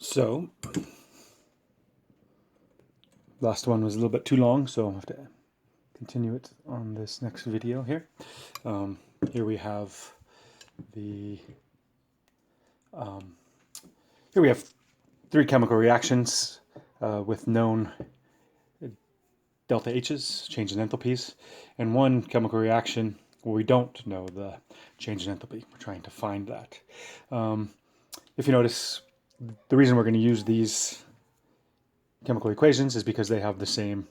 So, last one was a little bit too long, so I'll have to continue it on this next video here. Here we have the here we have three chemical reactions with known delta H's, change in enthalpies, and one chemical reaction where we don't know the change in enthalpy. We're trying to find that. If you notice, the reason we're going to use these chemical equations is because they have the same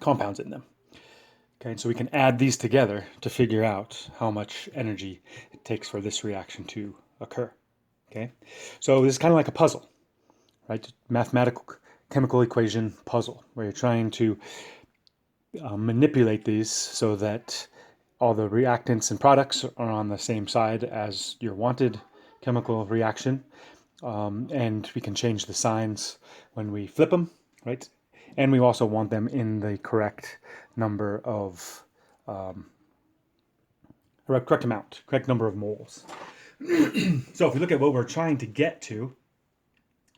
compounds in them. Okay, so we can add these together to figure out how much energy it takes for this reaction to occur. Okay, so this is kind of like a puzzle, right? Mathematical chemical equation puzzle, where you're trying to manipulate these so that all the reactants and products are on the same side as your wanted chemical reaction. And we can change the signs when we flip them, right? And we also want them in the correct number of, correct amount, correct number of moles. So if we look at what we're trying to get to,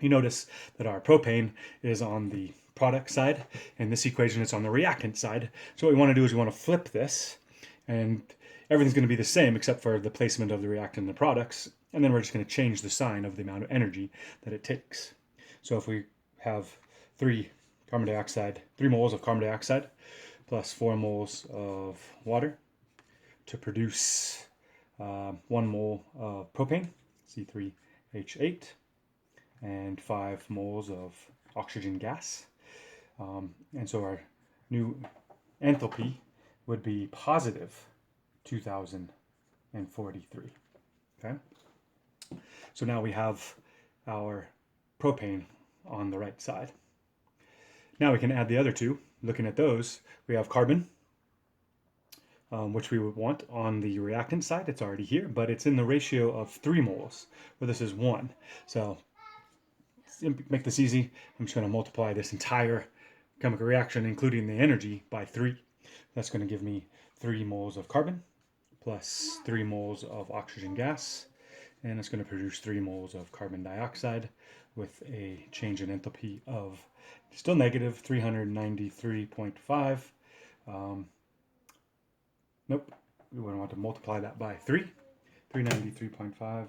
you notice that our propane is on the product side, and this equation is on the reactant side. So what we want to do is we want to flip this, and everything's going to be the same except for the placement of the reactant and the products, and then we're just going to change the sign of the amount of energy that it takes. So if we have 3 moles of carbon dioxide plus 4 moles of water to produce 1 mole of propane, C3H8, and 5 moles of oxygen gas. And so our new enthalpy would be positive 2043. Okay? So now we have our propane on the right side. Now we can add the other two. Looking at those, we have carbon, which we would want on the reactant side. It's already here, but it's in the ratio of 3 moles, where this is 1. So to make this easy, I'm just going to multiply this entire chemical reaction, including the energy, by 3. That's going to give me 3 moles of carbon plus 3 moles of oxygen gas, and it's going to produce 3 moles of carbon dioxide with a change in enthalpy of still negative 393.5. Nope, we want to multiply that by 3. 393.5,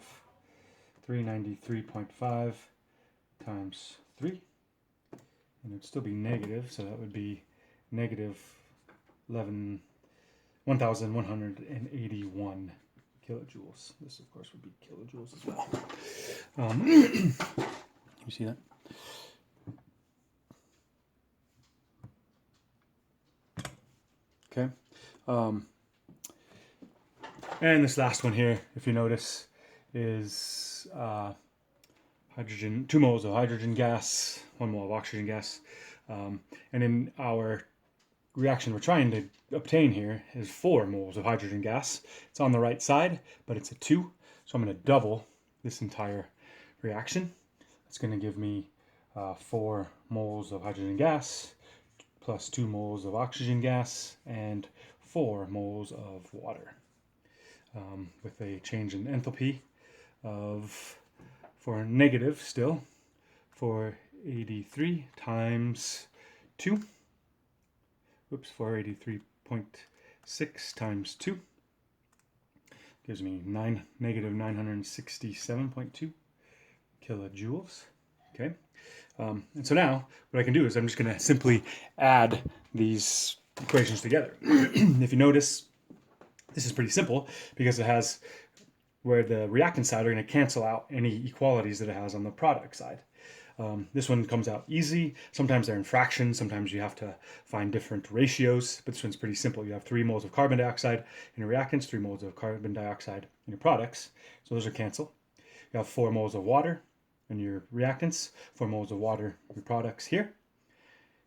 393.5 times 3, and it'd still be negative, so that would be negative 1,181 kilojoules. This, of course, would be kilojoules as well. You see that? Okay. And this last one here, if you notice, is hydrogen, 2 moles of hydrogen gas, 1 mole of oxygen gas. And in our reaction we're trying to obtain here is 4 moles of hydrogen gas. It's on the right side, but it's a 2. So I'm going to double this entire reaction. It's going to give me 4 moles of hydrogen gas plus 2 moles of oxygen gas and 4 moles of water, with a change in enthalpy of, for negative still, 483 times 2. Oops, 483.6 times 2 gives me negative 967.2 kilojoules. Okay, and so now what I can do is I'm just going to simply add these equations together. If you notice, this is pretty simple because it has where the reactant side are going to cancel out any equalities that it has on the product side. This one comes out easy. Sometimes they're in fractions. Sometimes you have to find different ratios, but this one's pretty simple. You have 3 moles of carbon dioxide in your reactants, 3 moles of carbon dioxide in your products. So those are cancel. You have 4 moles of water in your reactants, 4 moles of water in your products here.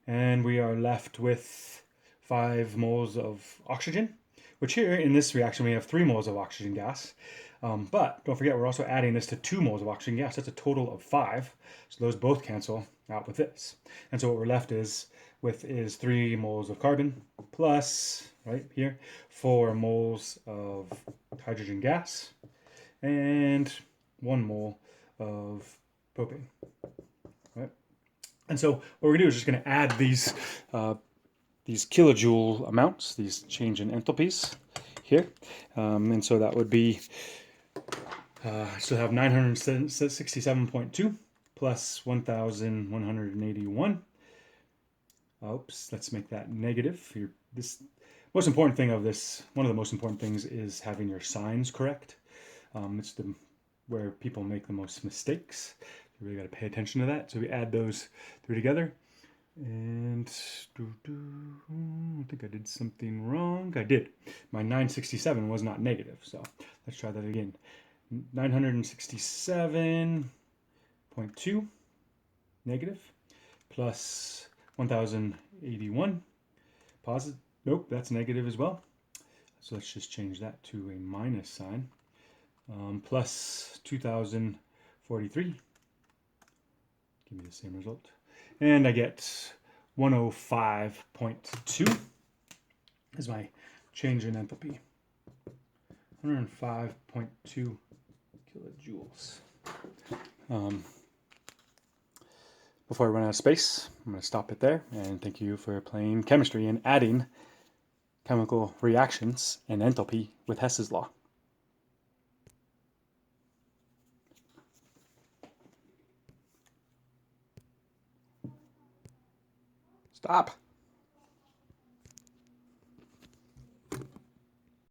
And we are left with 5 moles of oxygen, which here in this reaction we have 3 moles of oxygen gas. But don't forget, we're also adding this to 2 moles of oxygen gas. That's a total of 5. So those both cancel out with this. And so what we're left is 3 moles of carbon plus, right here, 4 moles of hydrogen gas and 1 mole of propane. Right? And so what we're going to do is just going to add these kilojoule amounts, these change in enthalpies here. And so that would be, still have 967.2 plus 1,181. Oops, let's make that negative. This most important thing of this, one of the most important things is having your signs correct. It's where people make the most mistakes. You really got to pay attention to that. So we add those three together. And I think I did something wrong. I did. My 967 was not negative. So let's try that again. 967.2 negative plus 1081 positive. Nope, that's negative as well. So let's just change that to a minus sign. Plus 2043. Give me the same result. And I get 105.2 is my change in enthalpy. 105.2 kilojoules. Before I run out of space, I'm going to stop it there, and thank you for playing chemistry and adding chemical reactions and enthalpy with Hess's law. Stop.